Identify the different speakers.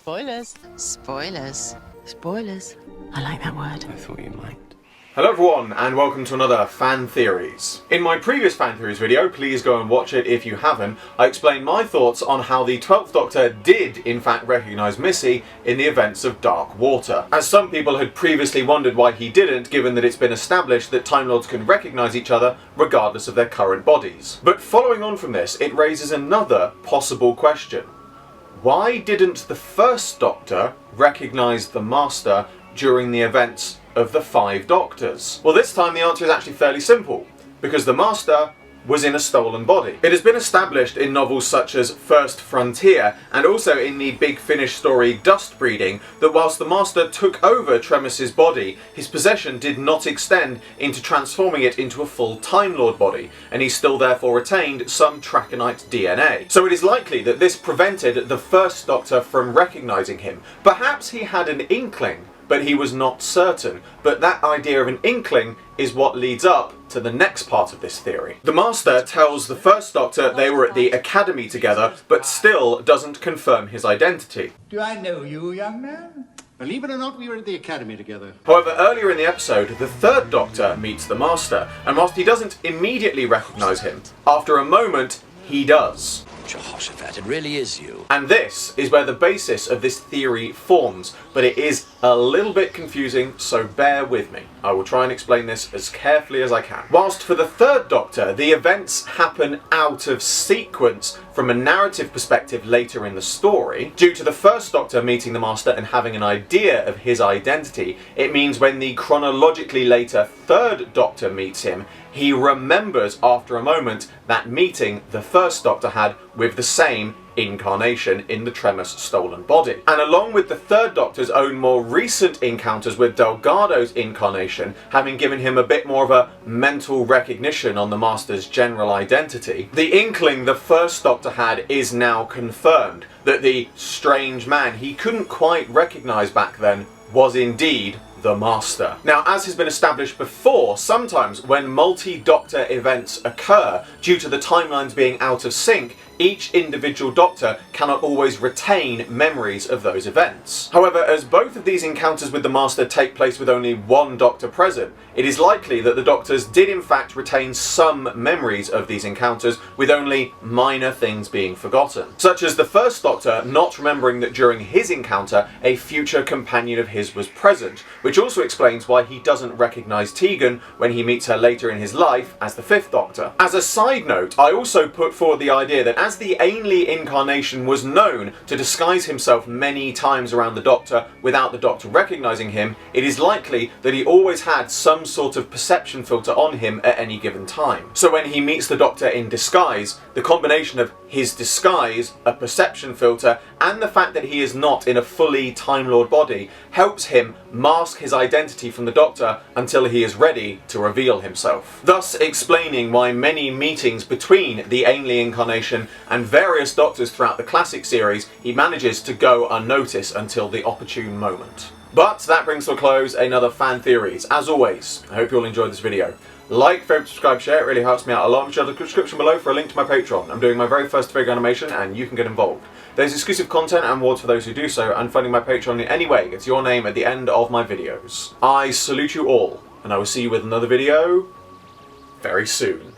Speaker 1: Spoilers.
Speaker 2: Spoilers. Spoilers. I like that word.
Speaker 3: I thought you might.
Speaker 4: Hello everyone, and welcome to another Fan Theories. In my previous Fan Theories video, please go and watch it if you haven't, I explained my thoughts on how the 12th Doctor did in fact recognise Missy in the events of Dark Water. As some people had previously wondered why he didn't, given that it's been established that Time Lords can recognise each other regardless of their current bodies. But following on from this, it raises another possible question. Why didn't the first Doctor recognise the Master during the events of the 5 Doctors? Well, this time the answer is actually fairly simple, because the Master was in a stolen body. It has been established in novels such as First Frontier, and also in the Big Finish story Dust Breeding, that whilst the Master took over Tremis's body, his possession did not extend into transforming it into a full Time Lord body, and he still therefore retained some Traconite DNA. So it is likely that this prevented the first Doctor from recognising him. Perhaps he had an inkling, but he was not certain. But that idea of an inkling is what leads up to the next part of this theory. The Master tells the first Doctor they were at the Academy together, but still doesn't confirm his identity.
Speaker 5: Do I know you, young man? Believe it or not, we were at the Academy together.
Speaker 4: However, earlier in the episode, the third Doctor meets the Master, and whilst he doesn't immediately recognise him, after a moment, he does.
Speaker 3: Jehoshaphat, it really is you.
Speaker 4: And this is where the basis of this theory forms, but it is a little bit confusing, so bear with me. I will try and explain this as carefully as I can. Whilst for the third Doctor, the events happen out of sequence from a narrative perspective later in the story, due to the first Doctor meeting the Master and having an idea of his identity, it means when the chronologically later third Doctor meets him, he remembers after a moment that meeting the first Doctor had with the same incarnation in the Tremis stolen body. And along with the third Doctor's own more recent encounters with Delgado's incarnation, having given him a bit more of a mental recognition on the Master's general identity, the inkling the first Doctor had is now confirmed, that the strange man he couldn't quite recognise back then was indeed the Master. Now, as has been established before, sometimes when multi-Doctor events occur, due to the timelines being out of sync, each individual Doctor cannot always retain memories of those events. However, as both of these encounters with the Master take place with only one Doctor present, it is likely that the Doctors did in fact retain some memories of these encounters, with only minor things being forgotten. Such as the first Doctor not remembering that during his encounter a future companion of his was present, which also explains why he doesn't recognise Tegan when he meets her later in his life as the 5th Doctor. As a side note, I also put forward the idea that as the Ainley incarnation was known to disguise himself many times around the Doctor without the Doctor recognising him, it is likely that he always had some sort of perception filter on him at any given time. So when he meets the Doctor in disguise, the combination of his disguise, a perception filter, and the fact that he is not in a fully Time Lord body helps him mask his identity from the Doctor until he is ready to reveal himself. Thus explaining why many meetings between the Ainley incarnation and various Doctors throughout the classic series, he manages to go unnoticed until the opportune moment. But that brings to a close another Fan Theories. As always, I hope you all enjoyed this video. Like, favourite, subscribe, share, it really helps me out a lot. Check the description below for a link to my Patreon. I'm doing my very first figure animation and you can get involved. There's exclusive content and rewards for those who do so, and funding my Patreon in any way gets your name at the end of my videos. I salute you all, and I will see you with another video very soon.